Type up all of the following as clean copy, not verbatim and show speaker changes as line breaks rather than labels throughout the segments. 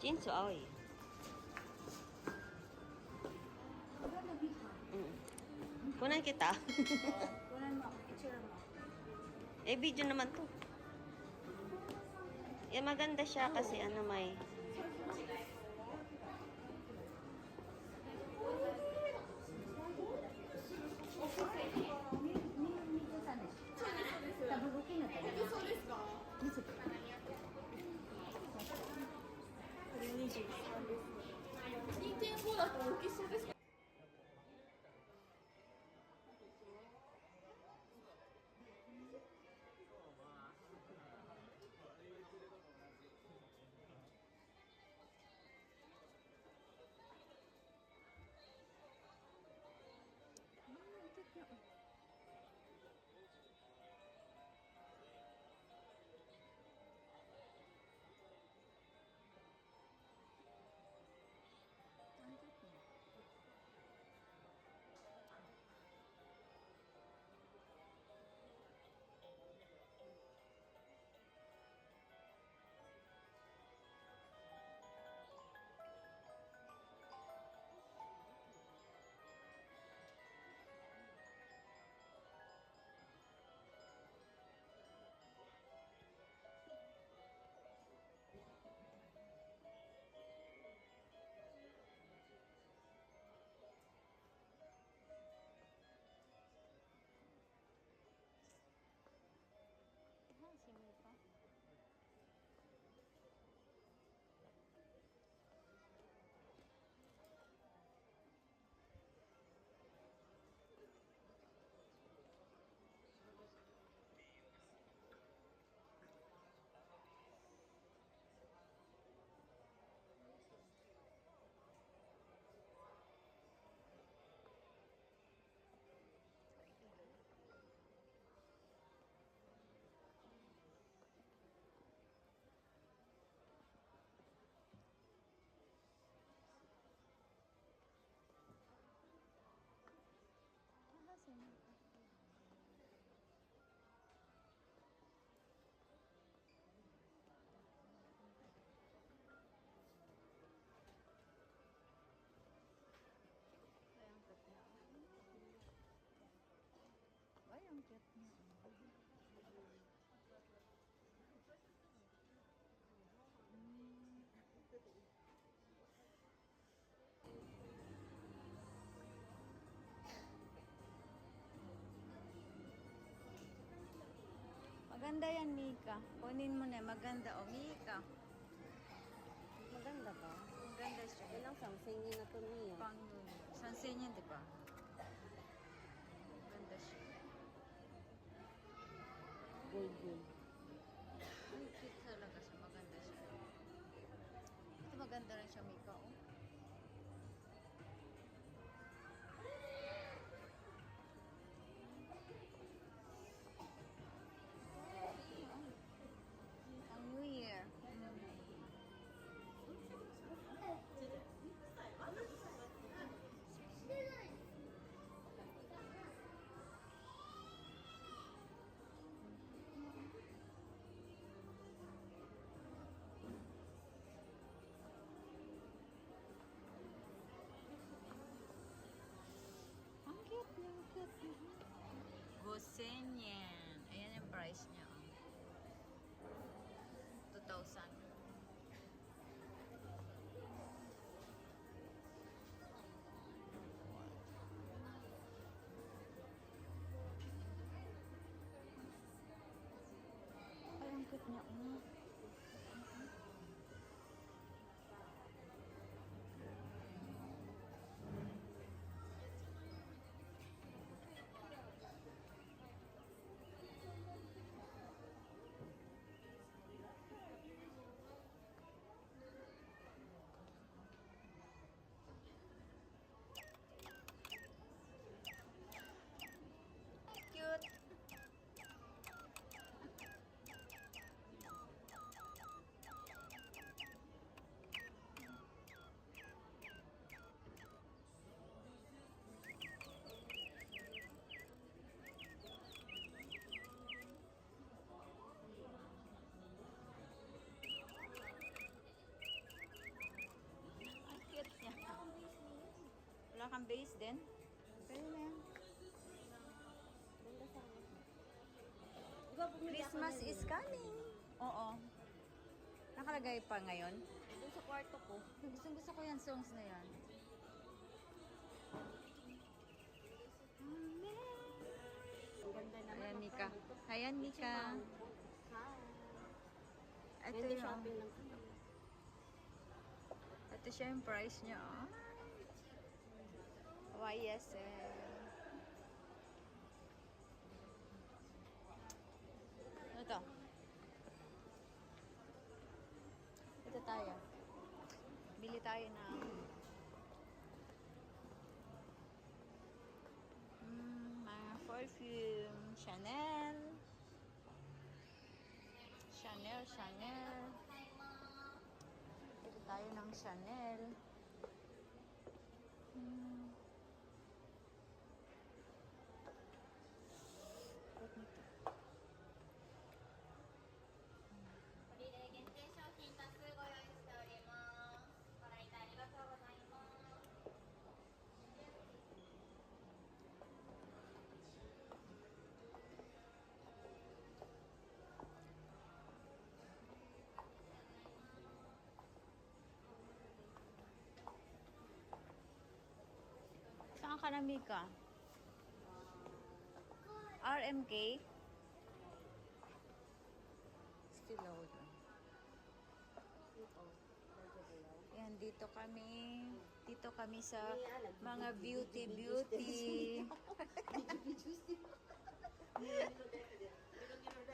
Jinsu aoy. Kunan kita.
Kunan mo, picture mo.
Eh, video naman to. Eh, maganda siya kasi ano may...2.5
だと大きそうですか？Ay,
ang cute niya. Maganda yan, Mika. Kunin mo na. Maganda. O, Mika.
Maganda ba?
Maganda siya.
Ilang samsingin na to niya.
Pang sansin yan, di ba? Maganda siya.
Gold.
Ay, cute talaga siya. Maganda siya. Ito maganda rin siya, Mika. Oh. Ang New Year. Ang cute niya, ang cute niya. Gosen yan. Ayan yung price niya. Oh. 2,000. Ay, ang cute niya. Cute. base din. Pwede na yan.
Ganda sana. Di ba bumili ako
Christmas
na
is
rin?
coming. Oo. Nakalagay pa ngayon.
Doon sa kwarto ko.
Gusto ko yan, songs na yan.
Ang ganda naman.
Ayan, Mika. Ayan, Mika.
Hi.
Ito
Ganda
yung,
shopping lang kami.
ito siya yung price niya. YSL. Ito. Ito tayo. Bili tayo na mga perfume. Chanel. Chanel. Bili tayo ng Chanel. Ba't nito?
ホリデー限定商品多数ご用意しております。ご来店ありがとうございます。
Saan ka na, Mika? RMK? Still load. Yan, dito kami. Dito kami sa mga beauty.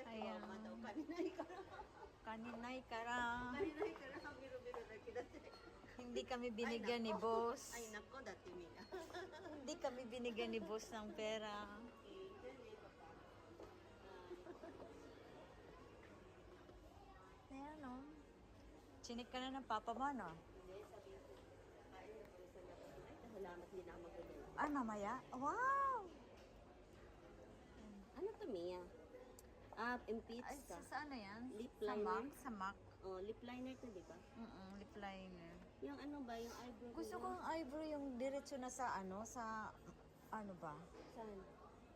Ayan. Kaninay karang. Hindi kami binigyan ni boss.
Ay, nako, dati Mika.
Hindi kami binigyan ni boss ng pera. Ayan, no? Chinik ka na ng papa mo, no?
Hindi, sabi ko. Kain na po sa labas. Ay, salamat din ako magagawa.
Ah, mamaya? Wow!
Ano to, Mia? Ah,
Ay,
impeach ka.
sa ano yan?
Lip
Sa
liner?
MAC? Sa MAC?
Oh, lip liner to, di ba?
Lip liner.
Yung ano ba, yung eyebrow.
Gusto
nila?
kong eyebrow yung diretso na sa ano, sa ano ba?
Saan?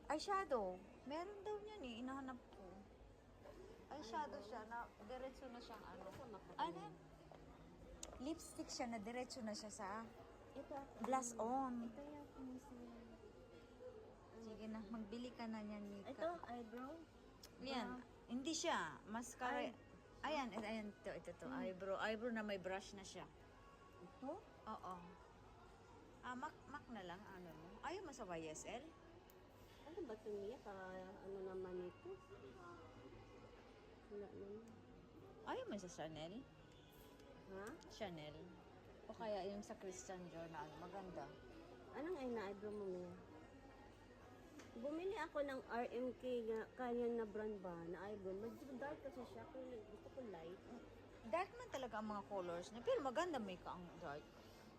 Eyeshadow. Meron daw niyan eh, inahanap ko. Eyeshadow siya, na diretso na siyang ano. Ano? Lipstick siya, na diretso na siya sa
Ito.
blush on.
Ito yung pinisi.
Sige na, magbili ka na niyan, Mika.
Ito, eyebrow.
Yan, hindi siya. Mascara. Ayan, ayan, ito. Eyebrow. Eyebrow na may brush na siya.
Ito?
Oo. Ah, Mac na lang, ano mo. Ayaw mo sa YSL?
Ano ba ito, Mia? Ano naman ito? Wala naman.
Ayaw mo sa Chanel?
Ha?
Chanel. O kaya yung sa Christian Dior na ano, maganda.
Anong ay na-eyebrow mo, Mia? Bumili ako ng RMK kanya na brand ba na eyebrow. Medyo dark kasi siya. Kung gusto ko light.
Dark man talaga ang mga colors niya. Pero maganda may ka ang dark.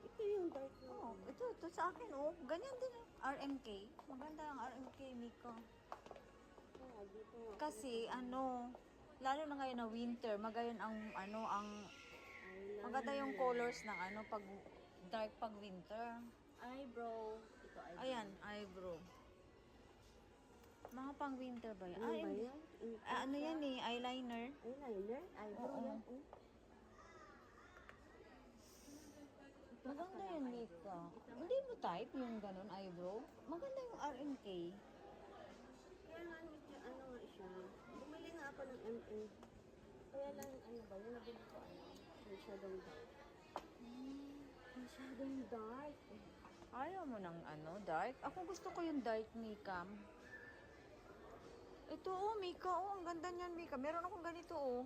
Ito yung dark na.
Oo, ito sa akin, oh. Ganyan din ang RMK. Maganda ang RMK, Mika.
Kaya dito nga.
Kasi, ano, lalo na ngayon na winter, magayon ang, ano, ang, maganda yung colors ng, ano, pag dark pag winter.
Eyebrow. Ito eyebrow.
Ayan, eyebrow. Mga pang winter ba yan?
Ano ba
hindi.
yan?
Ano yan eh, eyeliner.
Eyeliner? Eyebrow
Oo.
yan. Oh.
Maganda yan, Mika. Hindi mo type yung ganun, eyebrow. Maganda yung RMK.
Kaya nga, medyo ano nga siya. Bumili nga ako ng MM. Kaya lang, ano ba, yung nabili ko, ano, masyadong dark. Masyadong dark.
Ayaw mo ng ano, dark? Ako gusto ko yung dark, Mika. Ito, oh, Mika. Oh, ang ganda niyan, Mika. Meron akong ganito, oh.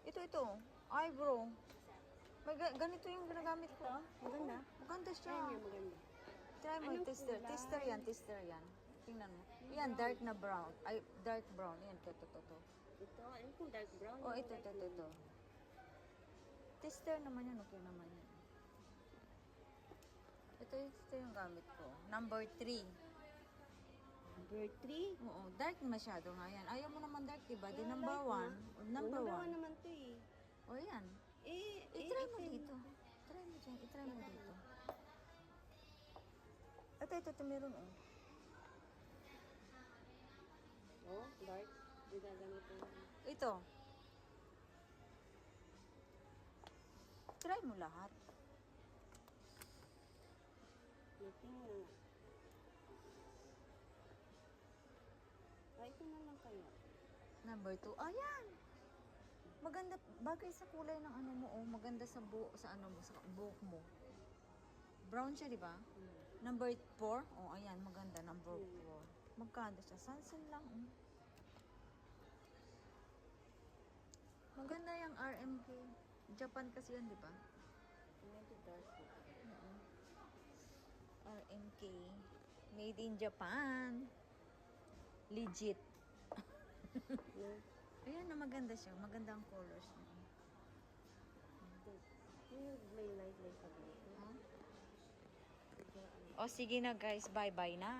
Ito. Eyebrow. May ganito yung ginagamit ko.
Maganda?
Maganda siya.
Ayan yung maganda.
Try mo,
Anong
tester.
kulay?
Tester yan. Tingnan mo. Yan, dark na brown. Ay, dark brown. Yan, to.
Ito, ano kung dark brown?
Oh,
yung
ito.
dark
Tester naman yan. Okay naman yan. Ito yung gamit ko. Number 3.
Number 3?
Oo, dark masyado nga yan. Ayaw mo naman dark, diba? Di
Yeah,
number
dark
1. Number 1.
naman to eh.
O yan.
I-try
I-try mo dito. Try mo dyan. I-try mo dito. ito, meron oh.
Oh, dark. Hindi gagamit mo.
Ito. Try mo lahat.
Meeting na nga. Ito na lang kaya.
Number 2. Ayan. Maganda, bagay sa kulay ng ano mo, oh. Maganda sa buhok, sa ano mo, sa buhok mo. Brown siya, di ba? Number 4. Oh, ayan, maganda. Number 4. Magkano siya? Sunset lang, oh. Maganda yung RMK. Japan kasi yan, di ba?
Medyo dark po.
RMK. Made in Japan. Legit.
No?
Ayan na, maganda siya. Maganda ang colors niya.
May light pa dito.
Huh? O, sige na guys. Bye-bye na.